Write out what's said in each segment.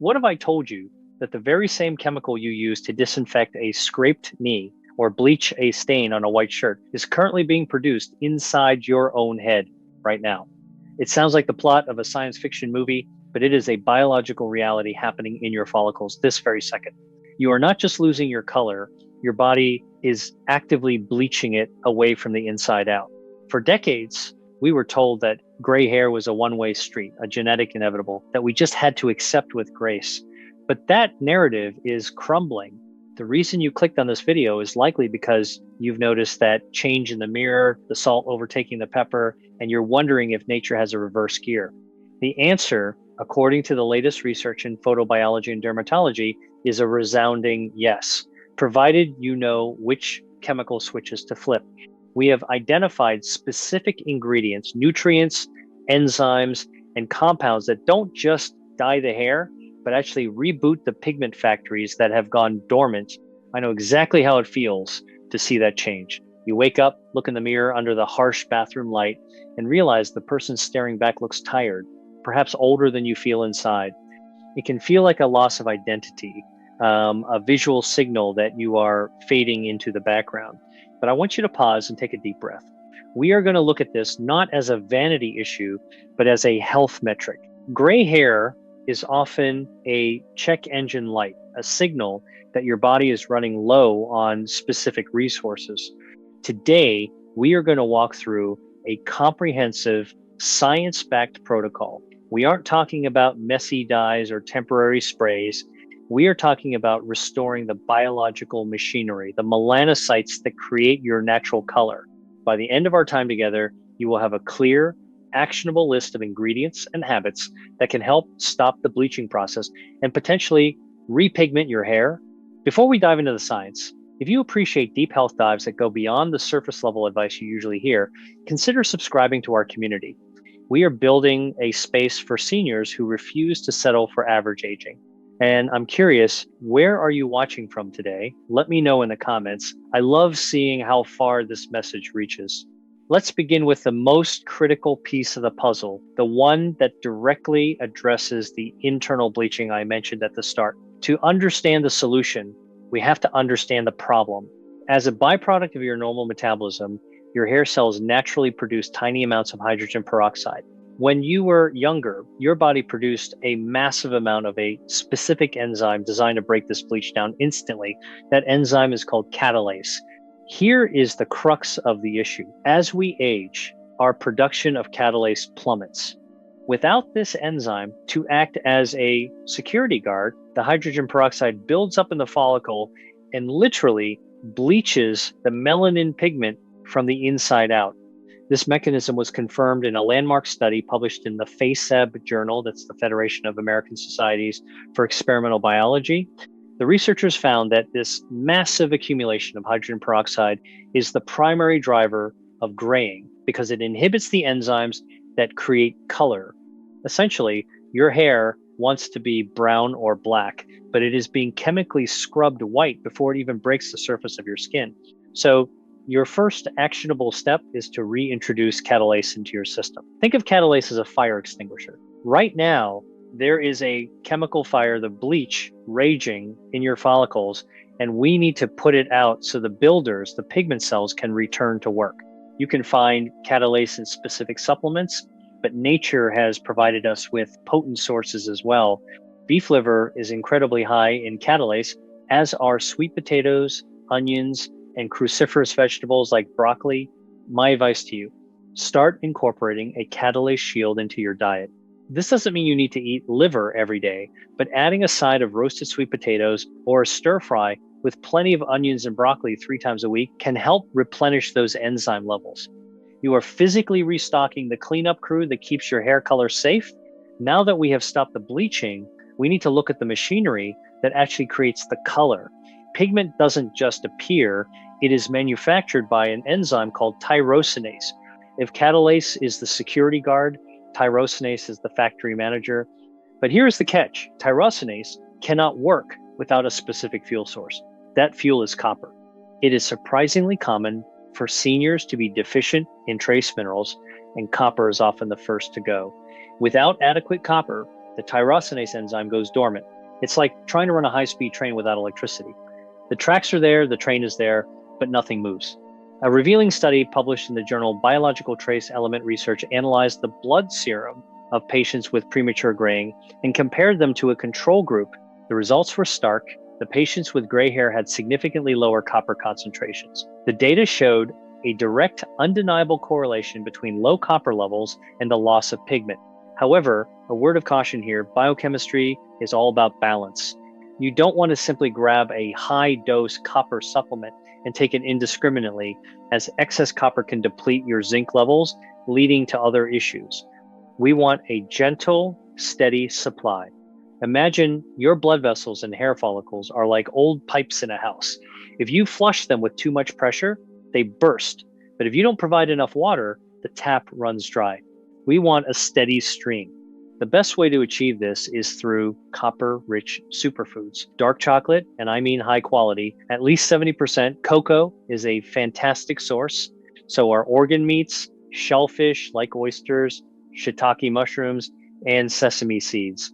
What if I told you that the very same chemical you use to disinfect a scraped knee or bleach a stain on a white shirt is currently being produced inside your own head right now? It sounds like the plot of a science fiction movie, but it is a biological reality happening in your follicles this very second. You are not just losing your color, your body is actively bleaching it away from the inside out. For decades, we were told that gray hair was a one-way street, a genetic inevitable, that we just had to accept with grace. But that narrative is crumbling. The reason you clicked on this video is likely because you've noticed that change in the mirror, the salt overtaking the pepper, and you're wondering if nature has a reverse gear. The answer, according to the latest research in photobiology and dermatology, is a resounding yes, provided you know which chemical switches to flip. We have identified specific ingredients, nutrients, enzymes, and compounds that don't just dye the hair, but actually reboot the pigment factories that have gone dormant. I know exactly how it feels to see that change. You wake up, look in the mirror under the harsh bathroom light, and realize the person staring back looks tired, perhaps older than you feel inside. It can feel like a loss of identity, a visual signal that you are fading into the background. But I want you to pause and take a deep breath. We are going to look at this not as a vanity issue, but as a health metric. Gray hair is often a check engine light, a signal that your body is running low on specific resources. Today, we are going to walk through a comprehensive science-backed protocol. We aren't talking about messy dyes or temporary sprays. We are talking about restoring the biological machinery, the melanocytes that create your natural color. By the end of our time together, you will have a clear, actionable list of ingredients and habits that can help stop the bleaching process and potentially repigment your hair. Before we dive into the science, if you appreciate deep health dives that go beyond the surface level advice you usually hear, consider subscribing to our community. We are building a space for seniors who refuse to settle for average aging. And I'm curious, where are you watching from today? Let me know in the comments. I love seeing how far this message reaches. Let's begin with the most critical piece of the puzzle, the one that directly addresses the internal bleaching I mentioned at the start. To understand the solution, we have to understand the problem. As a byproduct of your normal metabolism, your hair cells naturally produce tiny amounts of hydrogen peroxide. When you were younger, your body produced a massive amount of a specific enzyme designed to break this bleach down instantly. That enzyme is called Catalase. Here is the crux of the issue. As we age, our production of Catalase plummets. Without this enzyme to act as a security guard, the hydrogen peroxide builds up in the follicle and literally bleaches the melanin pigment from the inside out. This mechanism was confirmed in a landmark study published in the FACEB journal, that's the Federation of American Societies for Experimental Biology. The researchers found that this massive accumulation of hydrogen peroxide is the primary driver of graying because it inhibits the enzymes that create color. Essentially, your hair wants to be brown or black, but it is being chemically scrubbed white before it even breaks the surface of your skin. So your first actionable step is to reintroduce Catalase into your system. Think of Catalase as a fire extinguisher. Right now, there is a chemical fire, the bleach, raging in your follicles, and we need to put it out so the builders, the pigment cells, can return to work. You can find Catalase in specific supplements, but nature has provided us with potent sources as well. Beef liver is incredibly high in Catalase, as are sweet potatoes, onions, and cruciferous vegetables like broccoli. My advice to you, start incorporating a Catalase shield into your diet. This doesn't mean you need to eat liver every day, but adding a side of roasted sweet potatoes or a stir fry with plenty of onions and broccoli 3 times a week can help replenish those enzyme levels. You are physically restocking the cleanup crew that keeps your hair color safe. Now that we have stopped the bleaching, we need to look at the machinery that actually creates the color. Pigment doesn't just appear, it is manufactured by an enzyme called tyrosinase. If Catalase is the security guard, tyrosinase is the factory manager. But here's the catch. Tyrosinase cannot work without a specific fuel source. That fuel is copper. It is surprisingly common for seniors to be deficient in trace minerals, and copper is often the first to go. Without adequate copper, The tyrosinase enzyme goes dormant. It's like trying to run a high-speed train without electricity. The tracks are there, the train is there, but nothing moves. A revealing study published in the journal Biological Trace Element Research analyzed the blood serum of patients with premature graying and compared them to a control group. The results were stark. The patients with gray hair had significantly lower copper concentrations. The data showed a direct, undeniable correlation between low copper levels and the loss of pigment. However, a word of caution here, biochemistry is all about balance. You don't want to simply grab a high-dose copper supplement and take it indiscriminately, as excess copper can deplete your zinc levels, leading to other issues. We want a gentle, steady supply. Imagine your blood vessels and hair follicles are like old pipes in a house. If you flush them with too much pressure, they burst. But if you don't provide enough water, the tap runs dry. We want a steady stream. The best way to achieve this is through copper-rich superfoods. Dark chocolate, and I mean high quality, at least 70%. Cocoa is a fantastic source. So are organ meats, shellfish like oysters, shiitake mushrooms, and sesame seeds.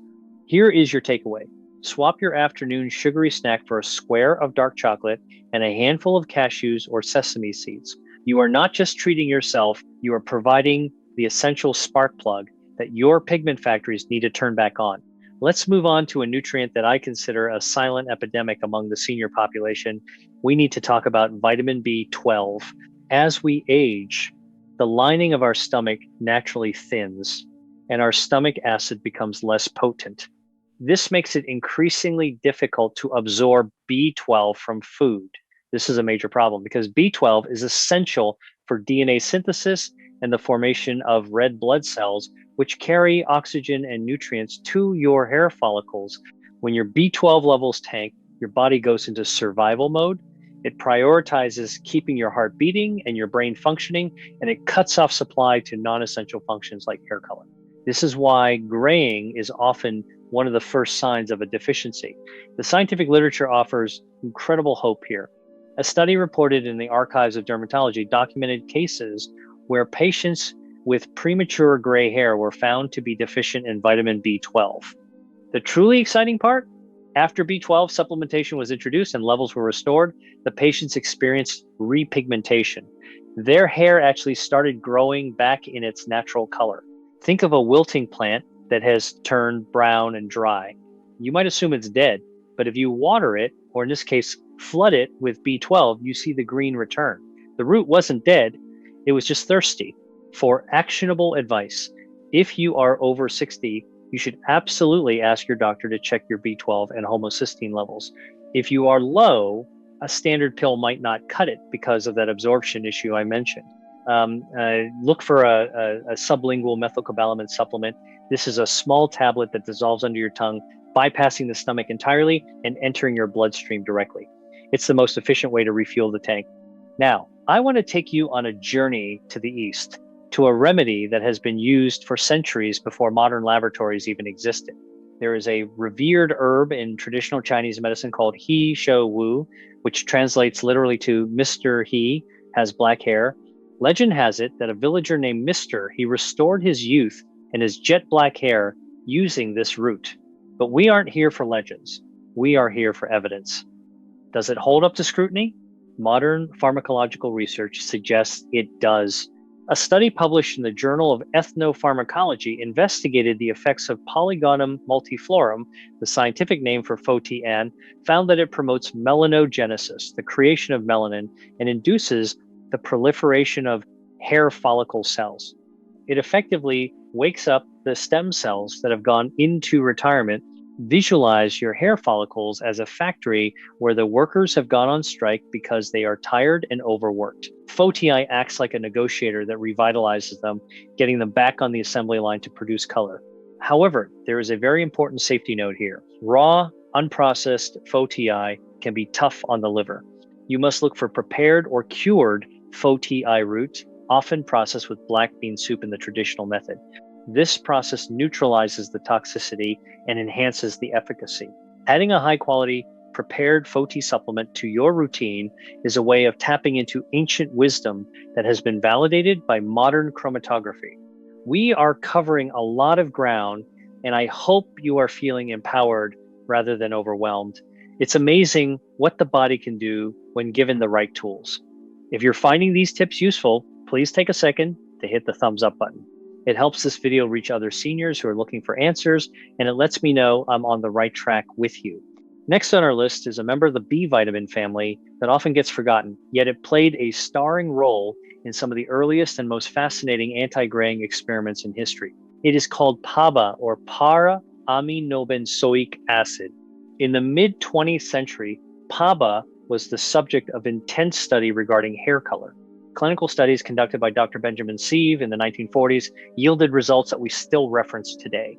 Here is your takeaway. Swap your afternoon sugary snack for a square of dark chocolate and a handful of cashews or sesame seeds. You are not just treating yourself, you are providing the essential spark plug that your pigment factories need to turn back on. Let's move on to a nutrient that I consider a silent epidemic among the senior population. We need to talk about vitamin B12. As we age, the lining of our stomach naturally thins, and our stomach acid becomes less potent. This makes it increasingly difficult to absorb B12 from food. This is a major problem because B12 is essential for DNA synthesis and the formation of red blood cells, which carry oxygen and nutrients to your hair follicles. When your B12 levels tank, your body goes into survival mode. It prioritizes keeping your heart beating and your brain functioning, and it cuts off supply to non-essential functions like hair color. This is why graying is often one of the first signs of a deficiency. The scientific literature offers incredible hope here. A study reported in the Archives of Dermatology documented cases where patients with premature gray hair were found to be deficient in vitamin B12. The truly exciting part, after B12 supplementation was introduced and levels were restored, the patients experienced repigmentation. Their hair actually started growing back in its natural color. Think of a wilting plant that has turned brown and dry. You might assume it's dead, but if you water it, or in this case, flood it with B12, you see the green return. The root wasn't dead, it was just thirsty. For actionable advice, if you are over 60, you should absolutely ask your doctor to check your B12 and homocysteine levels. If you are low, a standard pill might not cut it because of that absorption issue I mentioned. Look for a sublingual methylcobalamin supplement. This is a small tablet that dissolves under your tongue, bypassing the stomach entirely and entering your bloodstream directly. It's the most efficient way to refuel the tank. Now, I want to take you on a journey to the east, to a remedy that has been used for centuries before modern laboratories even existed. There is a revered herb in traditional Chinese medicine called Shou Wu, which translates literally to Mr. He has black hair. Legend has it that a villager named Mr. He restored his youth and his jet black hair using this root. But we aren't here for legends. We are here for evidence. Does it hold up to scrutiny? Modern pharmacological research suggests it does. A study published in the Journal of Ethnopharmacology investigated the effects of Polygonum multiflorum, the scientific name for photian, found that it promotes melanogenesis, the creation of melanin, and induces the proliferation of hair follicle cells. It effectively wakes up the stem cells that have gone into retirement. Visualize your hair follicles as a factory where the workers have gone on strike because they are tired and overworked. Photii acts like a negotiator that revitalizes them, getting them back on the assembly line to produce color. However, there is a very important safety note here. Raw, unprocessed Photii can be tough on the liver. You must look for prepared or cured Photii root, often processed with black bean soup in the traditional method. This process neutralizes the toxicity and enhances the efficacy. Adding a high-quality, prepared Photii supplement to your routine is a way of tapping into ancient wisdom that has been validated by modern chromatography. We are covering a lot of ground and I hope you are feeling empowered rather than overwhelmed. It's amazing what the body can do when given the right tools. If you're finding these tips useful, please take a second to hit the thumbs up button. It helps this video reach other seniors who are looking for answers, and it lets me know I'm on the right track with you. Next on our list is a member of the B vitamin family that often gets forgotten, yet it played a starring role in some of the earliest and most fascinating anti-graying experiments in history. It is called PABA, or para-aminobenzoic acid. In the mid-20th century, PABA was the subject of intense study regarding hair color. Clinical studies conducted by Dr. Benjamin Sieve in the 1940s yielded results that we still reference today.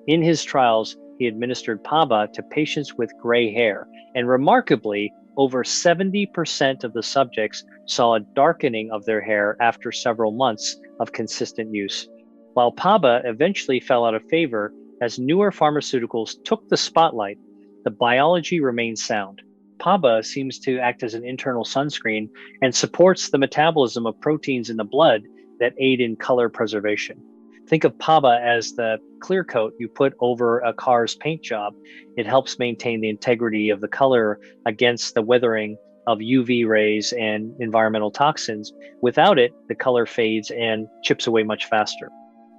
In his trials, he administered PABA to patients with gray hair, and remarkably, over 70% of the subjects saw a darkening of their hair after several months of consistent use. While PABA eventually fell out of favor, as newer pharmaceuticals took the spotlight, the biology remains sound. PABA seems to act as an internal sunscreen and supports the metabolism of proteins in the blood that aid in color preservation. Think of PABA as the clear coat you put over a car's paint job. It helps maintain the integrity of the color against the weathering of UV rays and environmental toxins. Without it, the color fades and chips away much faster.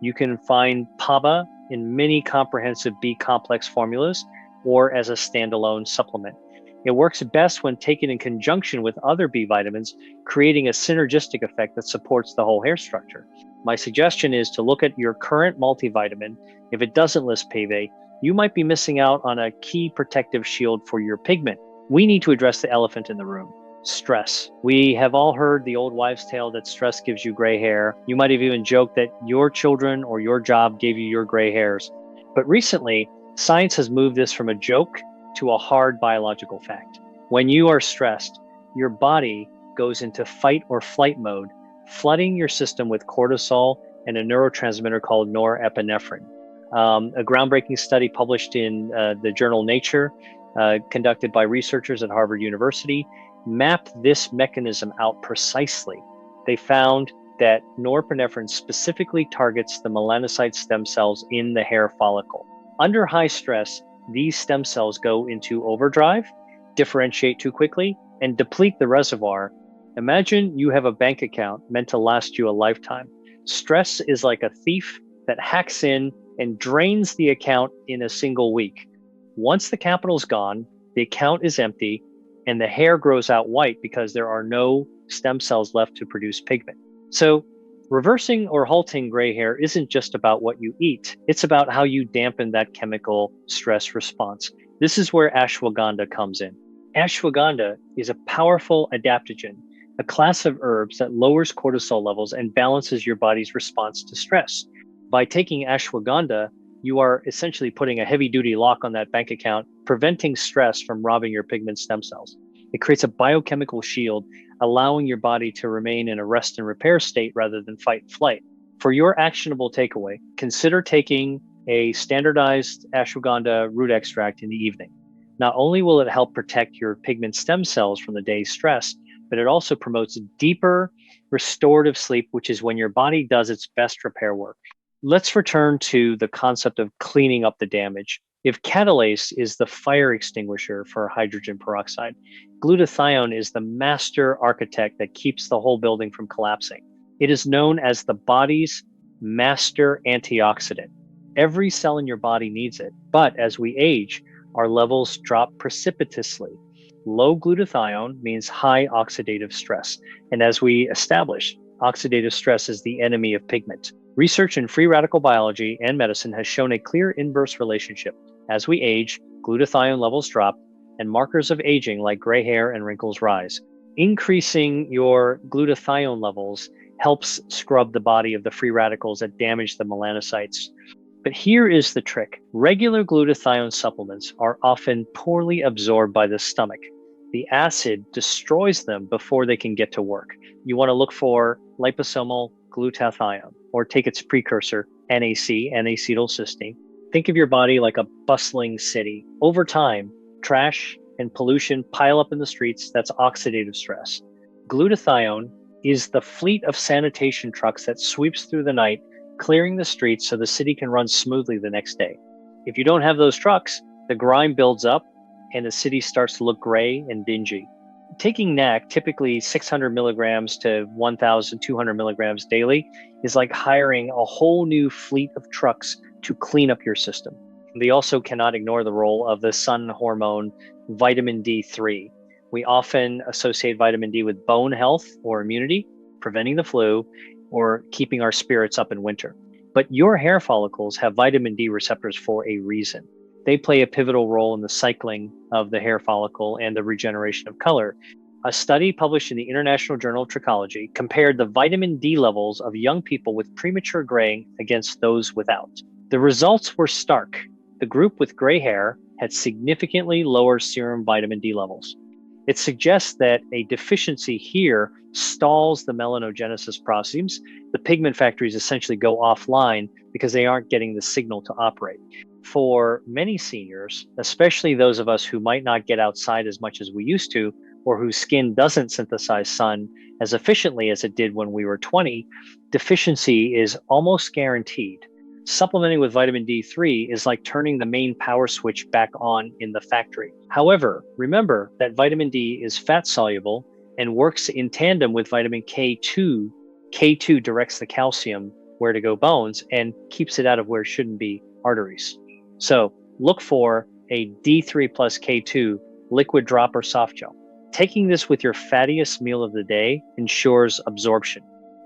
You can find PABA in many comprehensive B complex formulas or as a standalone supplement. It works best when taken in conjunction with other B vitamins, creating a synergistic effect that supports the whole hair structure. My suggestion is to look at your current multivitamin. If it doesn't list PABA, you might be missing out on a key protective shield for your pigment. We need to address the elephant in the room: stress. We have all heard the old wives' tale that stress gives you gray hair. You might have even joked that your children or your job gave you your gray hairs. But recently, science has moved this from a joke to a hard biological fact. When you are stressed, your body goes into fight or flight mode, flooding your system with cortisol and a neurotransmitter called norepinephrine. A groundbreaking study published in the journal Nature, conducted by researchers at Harvard University, mapped this mechanism out precisely. They found that norepinephrine specifically targets the melanocyte stem cells in the hair follicle. Under high stress, these stem cells go into overdrive, differentiate too quickly, and deplete the reservoir. Imagine you have a bank account meant to last you a lifetime. Stress is like a thief that hacks in and drains the account in a single week. Once the capital's gone, the account is empty, and the hair grows out white because there are no stem cells left to produce pigment. So, reversing or halting gray hair isn't just about what you eat. It's about how you dampen that chemical stress response. This is where ashwagandha comes in. Ashwagandha is a powerful adaptogen, a class of herbs that lowers cortisol levels and balances your body's response to stress. By taking ashwagandha, you are essentially putting a heavy-duty lock on that bank account, preventing stress from robbing your pigment stem cells. It creates a biochemical shield, allowing your body to remain in a rest and repair state rather than fight and flight. For your actionable takeaway, consider taking a standardized ashwagandha root extract in the evening. Not only will it help protect your pigment stem cells from the day's stress, but it also promotes deeper restorative sleep, which is when your body does its best repair work. Let's return to the concept of cleaning up the damage. If Catalase is the fire extinguisher for hydrogen peroxide, glutathione is the master architect that keeps the whole building from collapsing. It is known as the body's master antioxidant. Every cell in your body needs it, but as we age, our levels drop precipitously. Low glutathione means high oxidative stress, and as we established, oxidative stress is the enemy of pigment. Research in free radical biology and medicine has shown a clear inverse relationship. As we age, glutathione levels drop, and markers of aging like gray hair and wrinkles rise. Increasing your glutathione levels helps scrub the body of the free radicals that damage the melanocytes. But here is the trick. Regular glutathione supplements are often poorly absorbed by the stomach. The acid destroys them before they can get to work. You want to look for liposomal glutathione, or take its precursor, NAC, N-acetylcysteine. Think of your body like a bustling city. Over time, trash and pollution pile up in the streets. That's oxidative stress. Glutathione is the fleet of sanitation trucks that sweeps through the night, clearing the streets so the city can run smoothly the next day. If you don't have those trucks, the grime builds up and the city starts to look gray and dingy. Taking NAC, typically 600 milligrams to 1,200 milligrams daily, is like hiring a whole new fleet of trucks to clean up your system. We also cannot ignore the role of the sun hormone, vitamin D3. We often associate vitamin D with bone health or immunity, preventing the flu, or keeping our spirits up in winter. But your hair follicles have vitamin D receptors for a reason. They play a pivotal role in the cycling of the hair follicle and the regeneration of color. A study published in the International Journal of Trichology compared the vitamin D levels of young people with premature graying against those without. The results were stark. The group with gray hair had significantly lower serum vitamin D levels. It suggests that a deficiency here stalls the melanogenesis processes. The pigment factories essentially go offline because they aren't getting the signal to operate. For many seniors, especially those of us who might not get outside as much as we used to, or whose skin doesn't synthesize sun as efficiently as it did when we were 20, deficiency is almost guaranteed. Supplementing with vitamin D3 is like turning the main power switch back on in the factory. However, remember that vitamin D is fat soluble and works in tandem with vitamin K2. K2 directs the calcium where to go bones and keeps it out of where it shouldn't be, arteries. So look for a D3 plus K2 liquid drop or soft gel. Taking this with your fattiest meal of the day ensures absorption.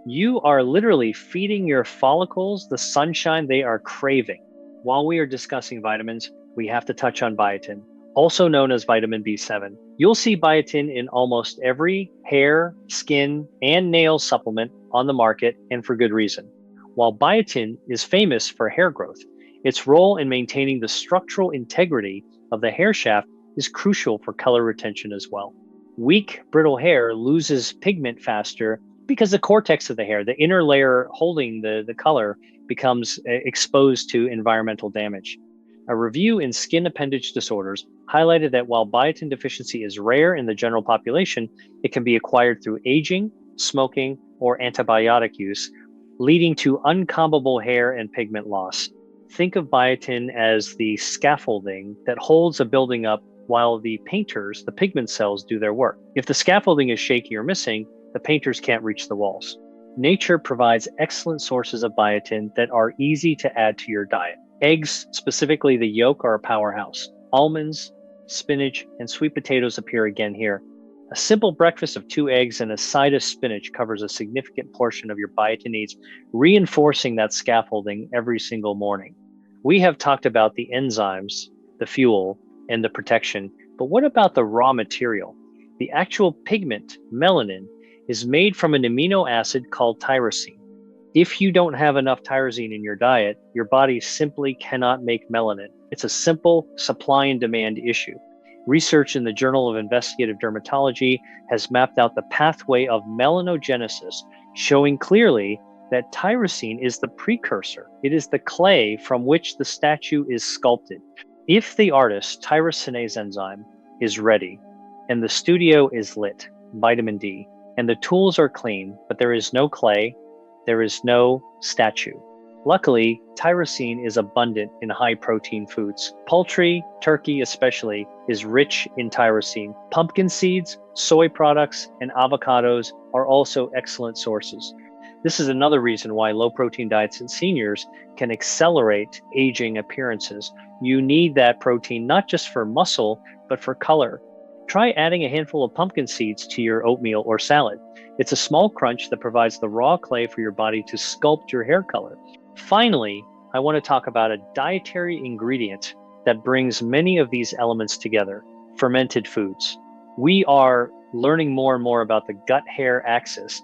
You are literally feeding your follicles the sunshine they are craving. While we are discussing vitamins, we have to touch on biotin, also known as vitamin B7. You'll see biotin in almost every hair, skin, and nail supplement on the market, and for good reason. While biotin is famous for hair growth, its role in maintaining the structural integrity of the hair shaft is crucial for color retention as well. Weak, brittle hair loses pigment faster because the cortex of the hair, the inner layer holding the color, becomes exposed to environmental damage. A review in Skin Appendage Disorders highlighted that while biotin deficiency is rare in the general population, it can be acquired through aging, smoking, or antibiotic use, leading to uncombable hair and pigment loss. Think of biotin as the scaffolding that holds a building up while the painters, the pigment cells, do their work. If the scaffolding is shaky or missing, the painters can't reach the walls. Nature provides excellent sources of biotin that are easy to add to your diet. Eggs, specifically the yolk, are a powerhouse. Almonds, spinach, and sweet potatoes appear again here. A simple breakfast of 2 eggs and a side of spinach covers a significant portion of your biotin needs, reinforcing that scaffolding every single morning. We have talked about the enzymes, the fuel, and the protection, but what about the raw material? The actual pigment, melanin, is made from an amino acid called tyrosine. If you don't have enough tyrosine in your diet, your body simply cannot make melanin. It's a simple supply and demand issue. Research in the Journal of Investigative Dermatology has mapped out the pathway of melanogenesis, showing clearly that tyrosine is the precursor. It is the clay from which the statue is sculpted. If the artist's tyrosinase enzyme is ready and the studio is lit, vitamin D, and the tools are clean, but there is no clay, there is no statue. Luckily, tyrosine is abundant in high-protein foods. Poultry, turkey especially, is rich in tyrosine. Pumpkin seeds, soy products, and avocados are also excellent sources. This is another reason why low-protein diets in seniors can accelerate aging appearances. You need that protein not just for muscle, but for color. Try adding a handful of pumpkin seeds to your oatmeal or salad. It's a small crunch that provides the raw clay for your body to sculpt your hair color. Finally, I want to talk about a dietary ingredient that brings many of these elements together: fermented foods. We are learning more and more about the gut-hair axis.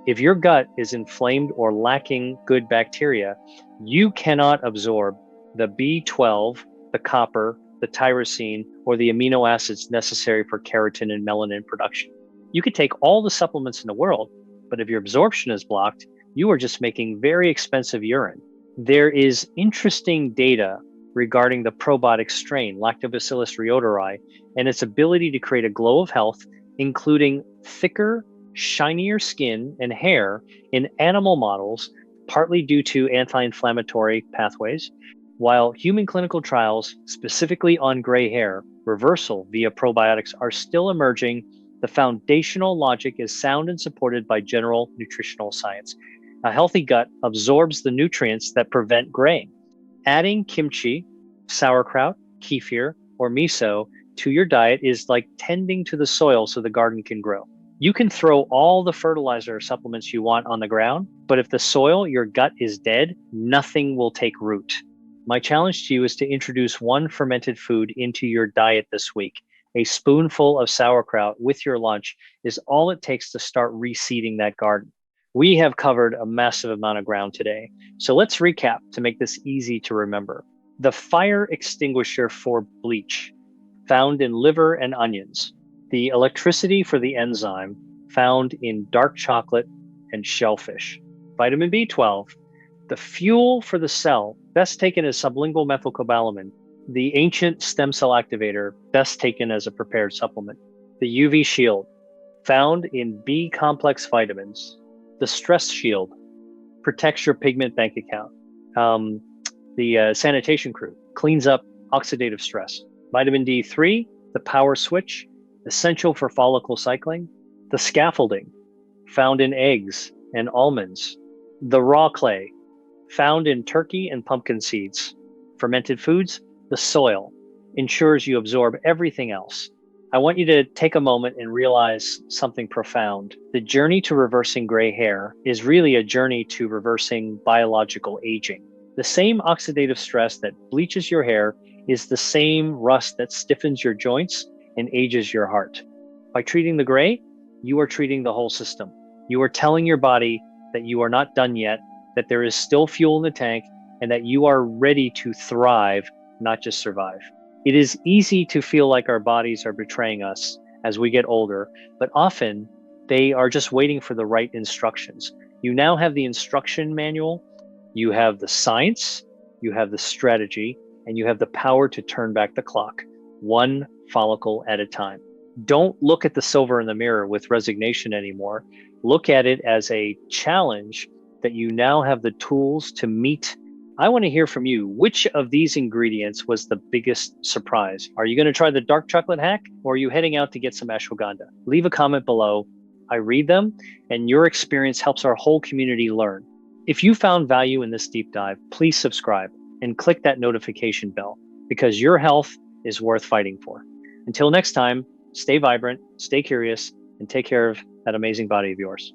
If your gut is inflamed or lacking good bacteria, you cannot absorb the B12, the copper, the tyrosine, or the amino acids necessary for keratin and melanin production. You could take all the supplements in the world, but if your absorption is blocked, you are just making very expensive urine. There is interesting data regarding the probiotic strain, Lactobacillus reuteri, and its ability to create a glow of health, including thicker, shinier skin and hair in animal models, partly due to anti-inflammatory pathways, while human clinical trials, specifically on gray hair, reversal via probiotics are still emerging. The foundational logic is sound and supported by general nutritional science. A healthy gut absorbs the nutrients that prevent graying. Adding kimchi, sauerkraut, kefir, or miso to your diet is like tending to the soil so the garden can grow. You can throw all the fertilizer or supplements you want on the ground, but if the soil, your gut, is dead, nothing will take root. My challenge to you is to introduce one fermented food into your diet this week. A spoonful of sauerkraut with your lunch is all it takes to start reseeding that garden. We have covered a massive amount of ground today, so let's recap to make this easy to remember. The fire extinguisher for bleach, found in liver and onions. The electricity for the enzyme, found in dark chocolate and shellfish. Vitamin B12, the fuel for the cell, best taken as sublingual methylcobalamin. The ancient stem cell activator, best taken as a prepared supplement. The UV shield, found in B complex vitamins. The stress shield, protects your pigment bank account. The sanitation crew, cleans up oxidative stress. Vitamin D3, the power switch, essential for follicle cycling. The scaffolding, found in eggs and almonds. The raw clay, found in turkey and pumpkin seeds. Fermented foods, the soil, ensures you absorb everything else. I want you to take a moment and realize something profound. The journey to reversing gray hair is really a journey to reversing biological aging. The same oxidative stress that bleaches your hair is the same rust that stiffens your joints and ages your heart. By treating the gray, you are treating the whole system. You are telling your body that you are not done yet, that there is still fuel in the tank, and that you are ready to thrive, not just survive. It is easy to feel like our bodies are betraying us as we get older, but often they are just waiting for the right instructions. You now have the instruction manual, you have the science, you have the strategy, and you have the power to turn back the clock, one follicle at a time. Don't look at the silver in the mirror with resignation anymore. Look at it as a challenge that you now have the tools to meet. I want to hear from you. Which of these ingredients was the biggest surprise? Are you going to try the dark chocolate hack, or are you heading out to get some ashwagandha? Leave a comment below. I read them, and your experience helps our whole community learn. If you found value in this deep dive, please subscribe and click that notification bell, because your health is worth fighting for. Until next time, stay vibrant, stay curious, and take care of that amazing body of yours.